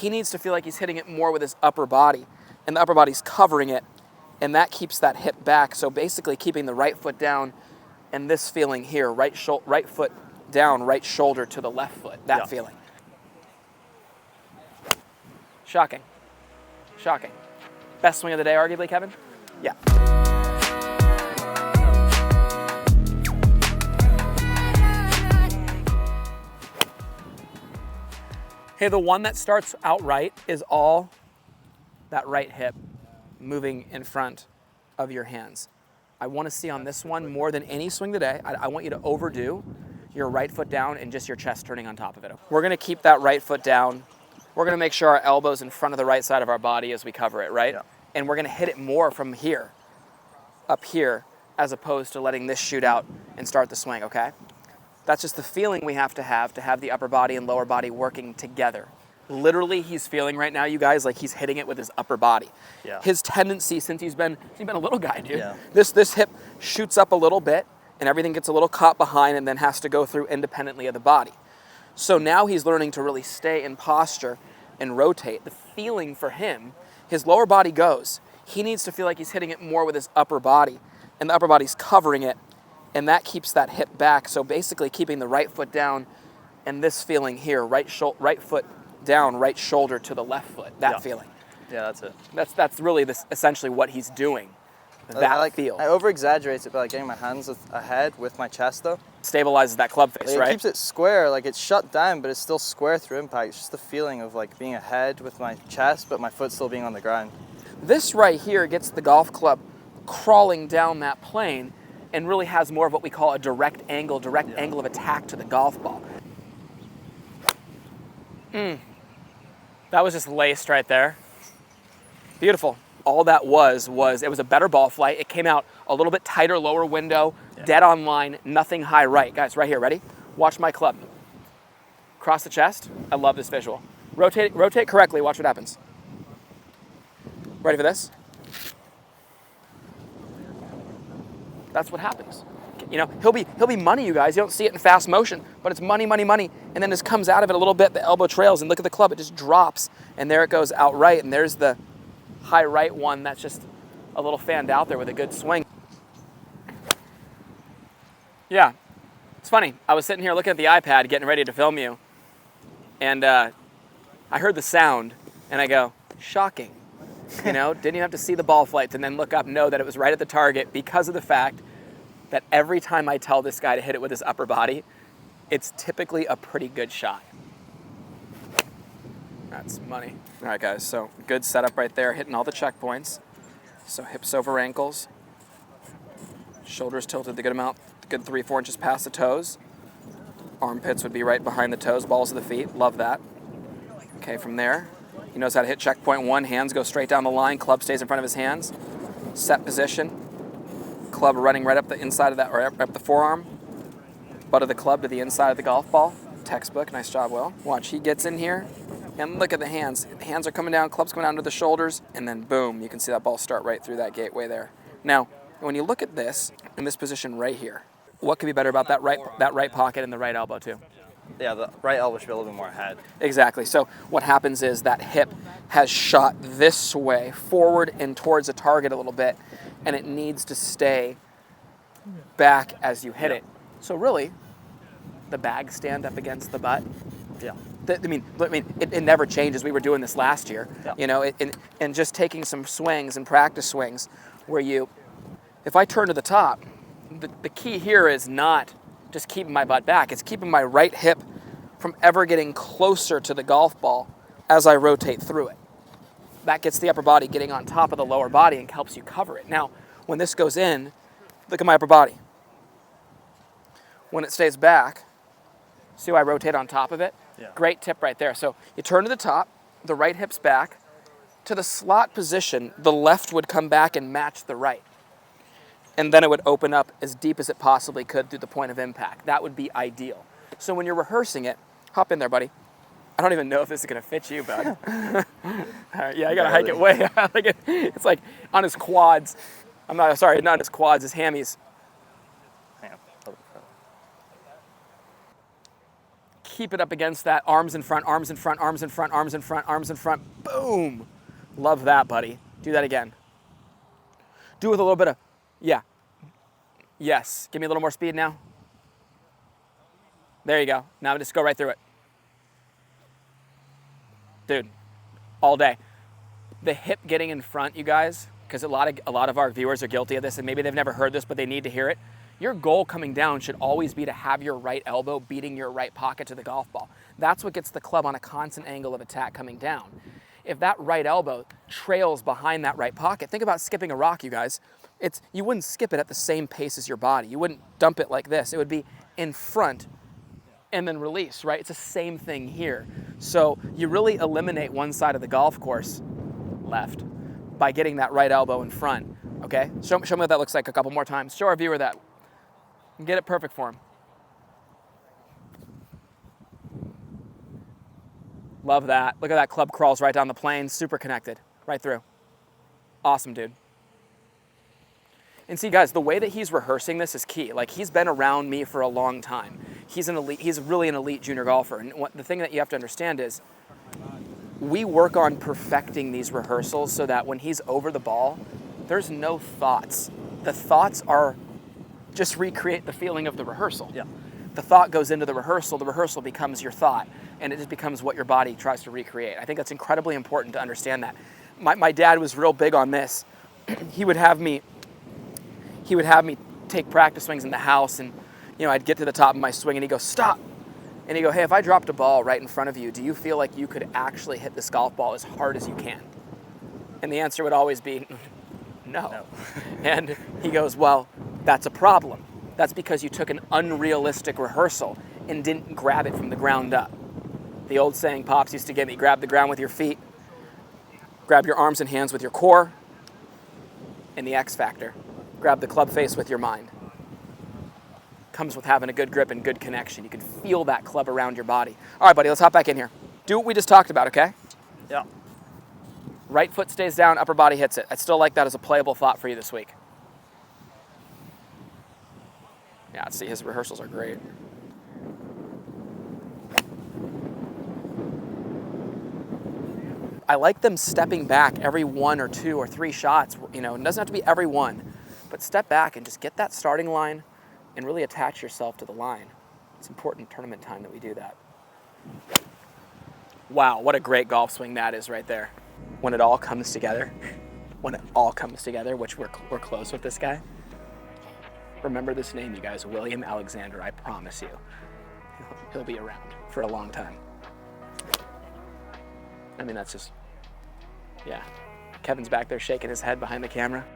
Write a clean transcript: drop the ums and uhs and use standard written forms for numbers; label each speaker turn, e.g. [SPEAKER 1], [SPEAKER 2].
[SPEAKER 1] He needs to feel like he's hitting it more with his upper body, and the upper body's covering it, and that keeps that hip back. So basically keeping the right foot down, and this feeling here, right foot down, right shoulder to the left foot, that feeling. Shocking. Shocking. Best swing of the day, arguably, Kevin? Yeah. Hey, the one that starts out right is all that right hip moving in front of your hands. I want to see on this one more than any swing today. I want you to overdo your right foot down and just your chest turning on top of it. We're going to keep that right foot down. We're going to make sure our elbow's in front of the right side of our body as we cover it, right? Yeah. And we're going to hit it more from here, up here, as opposed to letting this shoot out and start the swing, okay? That's just the feeling we have to have the upper body and lower body working together. Literally, he's feeling right now, you guys, like he's hitting it with his upper body. Yeah. His tendency, since he's been a little guy, dude, this hip shoots up a little bit, and everything gets a little caught behind and then has to go through independently of the body. So now he's learning to really stay in posture and rotate. The feeling for him, his lower body goes. He needs to feel like he's hitting it more with his upper body, and the upper body's covering it, and that keeps that hip back. So basically keeping the right foot down, and this feeling here, right foot down, right shoulder to the left foot, that feeling.
[SPEAKER 2] Yeah, that's it.
[SPEAKER 1] That's really essentially what he's doing. That feel.
[SPEAKER 2] I over-exaggerate it by getting my hands ahead with my chest, though.
[SPEAKER 1] Stabilizes that club face, right?
[SPEAKER 2] It keeps it square, it's shut down, but it's still square through impact. It's just the feeling of being ahead with my chest, but my foot still being on the ground.
[SPEAKER 1] This right here gets the golf club crawling down that plane and really has more of what we call a direct angle of attack to the golf ball. That was just laced right there. Beautiful. All that was it was a better ball flight. It came out a little bit tighter, lower window, dead on line, nothing high right. Guys, right here, ready? Watch my club. Cross the chest. I love this visual. Rotate correctly, watch what happens. Ready for this? That's what happens. You know, he'll be money, you guys. You don't see it in fast motion, but it's money, money, money. And then this comes out of it a little bit, the elbow trails, and look at the club, it just drops, and there it goes out right, and there's the high right one that's just a little fanned out there with a good swing. Yeah, it's funny. I was sitting here looking at the iPad, getting ready to film you, and I heard the sound, and I go, shocking. You know, didn't even have to see the ball flights and then look up, know that it was right at the target because of the fact that every time I tell this guy to hit it with his upper body, it's typically a pretty good shot. That's money. All right, guys, so good setup right there, hitting all the checkpoints. So hips over ankles, shoulders tilted the good amount, good 3-4 inches past the toes. Armpits would be right behind the toes, balls of the feet, love that. Okay, from there, he knows how to hit checkpoint 1, hands go straight down the line, club stays in front of his hands, set position, club running right up the inside of that, or up the forearm, butt of the club to the inside of the golf ball. Textbook, nice job, Will. Watch, he gets in here, and look at the hands. The hands are coming down, club's coming down to the shoulders, and then boom, you can see that ball start right through that gateway there. Now, when you look at this, in this position right here, what could be better about that right pocket and the right elbow too?
[SPEAKER 2] Yeah, the right elbow should be a little bit more ahead.
[SPEAKER 1] Exactly. So what happens is that hip has shot this way, forward and towards the target a little bit, and it needs to stay back as you hit it. So really, the bag stand up against the butt.
[SPEAKER 2] Yeah.
[SPEAKER 1] It never changes. We were doing this last year, you know, and just taking some swings and practice swings where if I turn to the top, the key here is not just keeping my butt back. It's keeping my right hip from ever getting closer to the golf ball as I rotate through it. That gets the upper body getting on top of the lower body and helps you cover it. Now, when this goes in, look at my upper body. When it stays back, see how I rotate on top of it?
[SPEAKER 2] Yeah.
[SPEAKER 1] Great tip right there. So you turn to the top, the right hip's back. To the slot position, the left would come back and match the right. And then it would open up as deep as it possibly could through the point of impact. That would be ideal. So when you're rehearsing it, hop in there, buddy. I don't even know if this is going to fit you, bud. All right, yeah, I got to hike it way out. It's like on his quads. Not his quads, his hammies. keep it up against that. Arms in front, arms in front, arms in front, arms in front, arms in front. Boom. Love that, buddy. Do that again. Do it with a little bit of, yeah. Yes. Give me a little more speed now. There you go. Now just go right through it. Dude, all day. The hip getting in front, you guys, because a lot of our viewers are guilty of this, and maybe they've never heard this, but they need to hear it. Your goal coming down should always be to have your right elbow beating your right pocket to the golf ball. That's what gets the club on a constant angle of attack coming down. If that right elbow trails behind that right pocket, think about skipping a rock, you guys. You wouldn't skip it at the same pace as your body. You wouldn't dump it like this. It would be in front and then release, right? It's the same thing here. So you really eliminate one side of the golf course, left, by getting that right elbow in front, okay? Show me what that looks like a couple more times. Show our viewer that. Get it perfect for him. Love that. Look at that club crawls right down the plane, super connected, right through. Awesome, dude. And see, guys, the way that he's rehearsing this is key. Like, he's been around me for a long time. He's really an elite junior golfer. And the thing that you have to understand is we work on perfecting these rehearsals so that when he's over the ball, there's no thoughts. The thoughts are just recreate the feeling of the rehearsal.
[SPEAKER 2] Yeah.
[SPEAKER 1] The thought goes into the rehearsal becomes your thought, and it just becomes what your body tries to recreate. I think that's incredibly important to understand that. My dad was real big on this. He would have me take practice swings in the house, and I'd get to the top of my swing and he'd go, stop. And he'd go, hey, if I dropped a ball right in front of you, do you feel like you could actually hit this golf ball as hard as you can? And the answer would always be, no. And he goes, well, that's a problem. That's because you took an unrealistic rehearsal and didn't grab it from the ground up. The old saying Pops used to give me, grab the ground with your feet, grab your arms and hands with your core, and the X factor, grab the club face with your mind. Comes with having a good grip and good connection. You can feel that club around your body. All right, buddy, let's hop back in here. Do what we just talked about, okay?
[SPEAKER 2] Yeah.
[SPEAKER 1] Right foot stays down, upper body hits it. I still like that as a playable thought for you this week. Yeah, see, his rehearsals are great. I like them stepping back every 1 or 2 or 3 shots. It doesn't have to be every one, but step back and just get that starting line and really attach yourself to the line. It's important tournament time that we do that. Wow, what a great golf swing that is right there. When it all comes together, which we're close with this guy. Remember this name, you guys, William Alexander, I promise you. He'll be around for a long time. I mean, that's just, yeah. Kevin's back there shaking his head behind the camera.